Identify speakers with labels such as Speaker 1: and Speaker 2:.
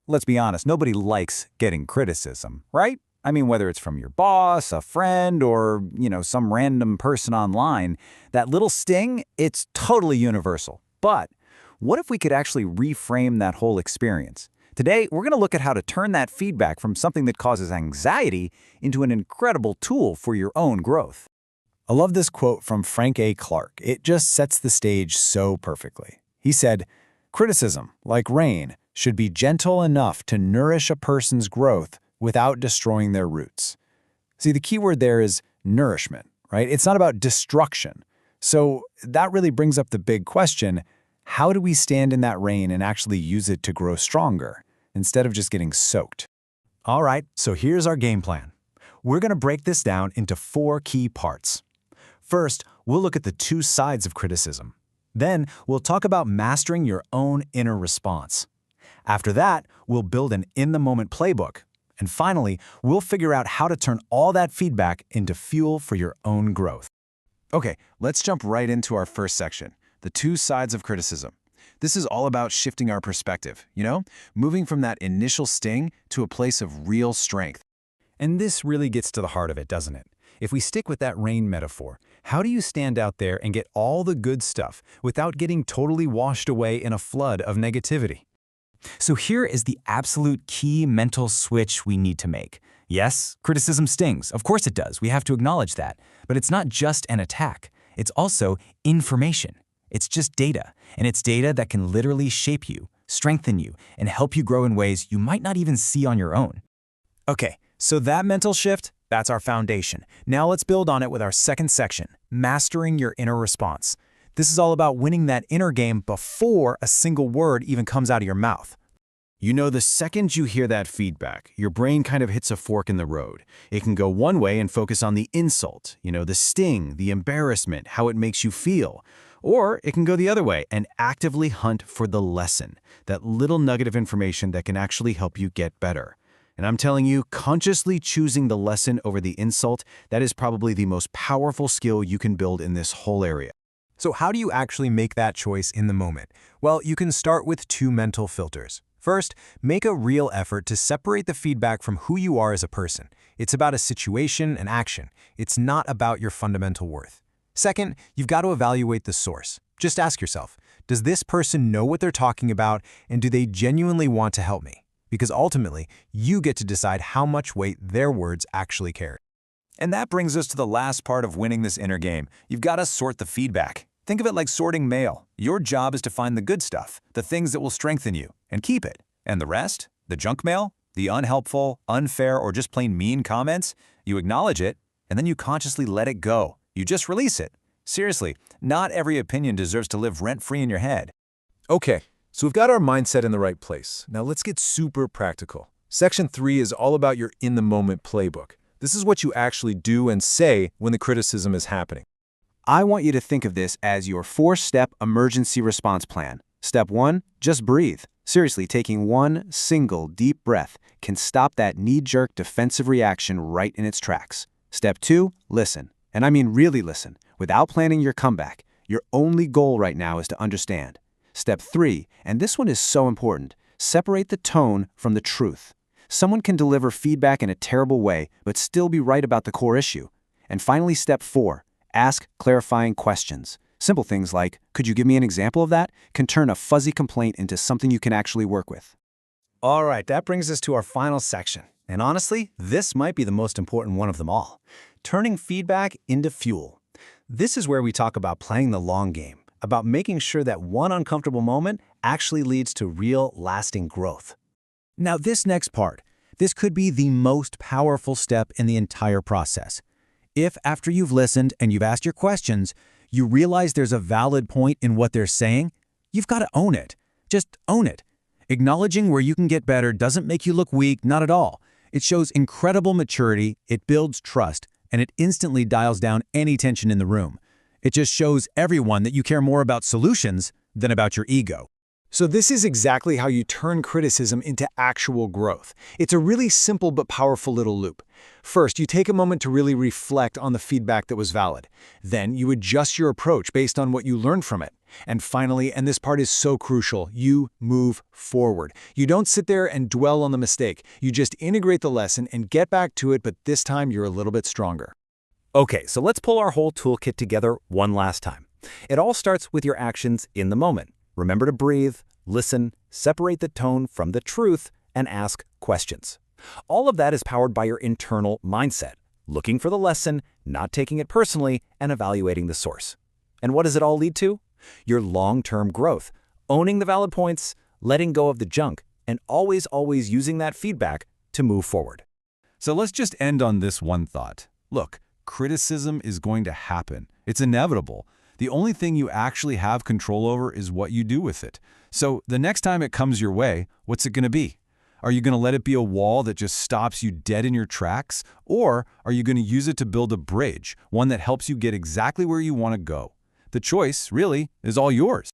Speaker 1: Let's be honest, nobody likes getting criticism, right? I mean, whether it's from your boss, a friend, or, some random person online, that little sting, it's totally universal. But what if we could actually reframe that whole experience? Today, we're going to look at how to turn that feedback from something that causes anxiety into an incredible tool for your own growth.
Speaker 2: I love this quote from Frank A. Clark. It just sets the stage so perfectly. He said, "Criticism, like rain, should be gentle enough to nourish a person's growth without destroying their roots." See, the key word there is nourishment, right? It's not about destruction. So that really brings up the big question: how do we stand in that rain and actually use it to grow stronger, instead of just getting soaked? All right, so here's our game plan. We're going to break this down into 4 key parts. First, we'll look at the 2 sides of criticism. Then, we'll talk about mastering your own inner response. After that, we'll build an in-the-moment playbook. And finally, we'll figure out how to turn all that feedback into fuel for your own growth. Okay, let's jump right into our first section, the 2 sides of criticism. This is all about shifting our perspective, moving from that initial sting to a place of real strength. And this really gets to the heart of it, doesn't it? If we stick with that rain metaphor, how do you stand out there and get all the good stuff without getting totally washed away in a flood of negativity? So here is the absolute key mental switch we need to make. Yes, criticism stings. Of course it does. We have to acknowledge that. But it's not just an attack. It's also information. It's just data. And it's data that can literally shape you, strengthen you, and help you grow in ways you might not even see on your own. Okay, so that mental shift, that's our foundation. Now let's build on it with our second section, mastering your inner response. This is all about winning that inner game before a single word even comes out of your mouth. The second you hear that feedback, your brain kind of hits a fork in the road. It can go one way and focus on the insult, the sting, the embarrassment, how it makes you feel. Or it can go the other way and actively hunt for the lesson, that little nugget of information that can actually help you get better. And I'm telling you, consciously choosing the lesson over the insult, that is probably the most powerful skill you can build in this whole area. So how do you actually make that choice in the moment? Well, you can start with 2 mental filters. First, make a real effort to separate the feedback from who you are as a person. It's about a situation and action. It's not about your fundamental worth. Second, you've got to evaluate the source. Just ask yourself, does this person know what they're talking about, and do they genuinely want to help me? Because ultimately, you get to decide how much weight their words actually carry. And that brings us to the last part of winning this inner game. You've got to sort the feedback. Think of it like sorting mail. Your job is to find the good stuff, the things that will strengthen you, and keep it. And the rest, the junk mail, the unhelpful, unfair, or just plain mean comments, you acknowledge it, and then you consciously let it go. You just release it. Seriously, not every opinion deserves to live rent-free in your head.
Speaker 3: Okay, so we've got our mindset in the right place. Now let's get super practical. Section 3 is all about your in-the-moment playbook. This is what you actually do and say when the criticism is happening.
Speaker 2: I want you to think of this as your 4-step emergency response plan. Step 1, just breathe. Seriously, taking one single deep breath can stop that knee-jerk defensive reaction right in its tracks. Step 2, listen. And I mean really listen, without planning your comeback. Your only goal right now is to understand. Step 3, and this one is so important, separate the tone from the truth. Someone can deliver feedback in a terrible way, but still be right about the core issue. And finally, step 4, ask clarifying questions. Simple things like, could you give me an example of that, can turn a fuzzy complaint into something you can actually work with. All right, that brings us to our final section. And honestly, this might be the most important one of them all. Turning feedback into fuel. This is where we talk about playing the long game, about making sure that one uncomfortable moment actually leads to real, lasting growth. Now, this next part, this could be the most powerful step in the entire process. If, after you've listened and you've asked your questions, you realize there's a valid point in what they're saying, you've got to own it. Just own it. Acknowledging where you can get better doesn't make you look weak, not at all. It shows incredible maturity, it builds trust, and it instantly dials down any tension in the room. It just shows everyone that you care more about solutions than about your ego. So this is exactly how you turn criticism into actual growth. It's a really simple but powerful little loop. First, you take a moment to really reflect on the feedback that was valid. Then you adjust your approach based on what you learned from it. And finally, and this part is so crucial, you move forward. You don't sit there and dwell on the mistake. You just integrate the lesson and get back to it, but this time you're a little bit stronger.
Speaker 1: Okay, so let's pull our whole toolkit together one last time. It all starts with your actions in the moment. Remember to breathe, listen, separate the tone from the truth, and ask questions. All of that is powered by your internal mindset, looking for the lesson, not taking it personally, and evaluating the source. And what does it all lead to? Your long-term growth, owning the valid points, letting go of the junk, and always using that feedback to move forward.
Speaker 4: So let's just end on this one thought. Look, criticism is going to happen. It's inevitable. The only thing you actually have control over is what you do with it. So the next time it comes your way, what's it going to be? Are you going to let it be a wall that just stops you dead in your tracks? Or are you going to use it to build a bridge, one that helps you get exactly where you want to go? The choice, really, is all yours.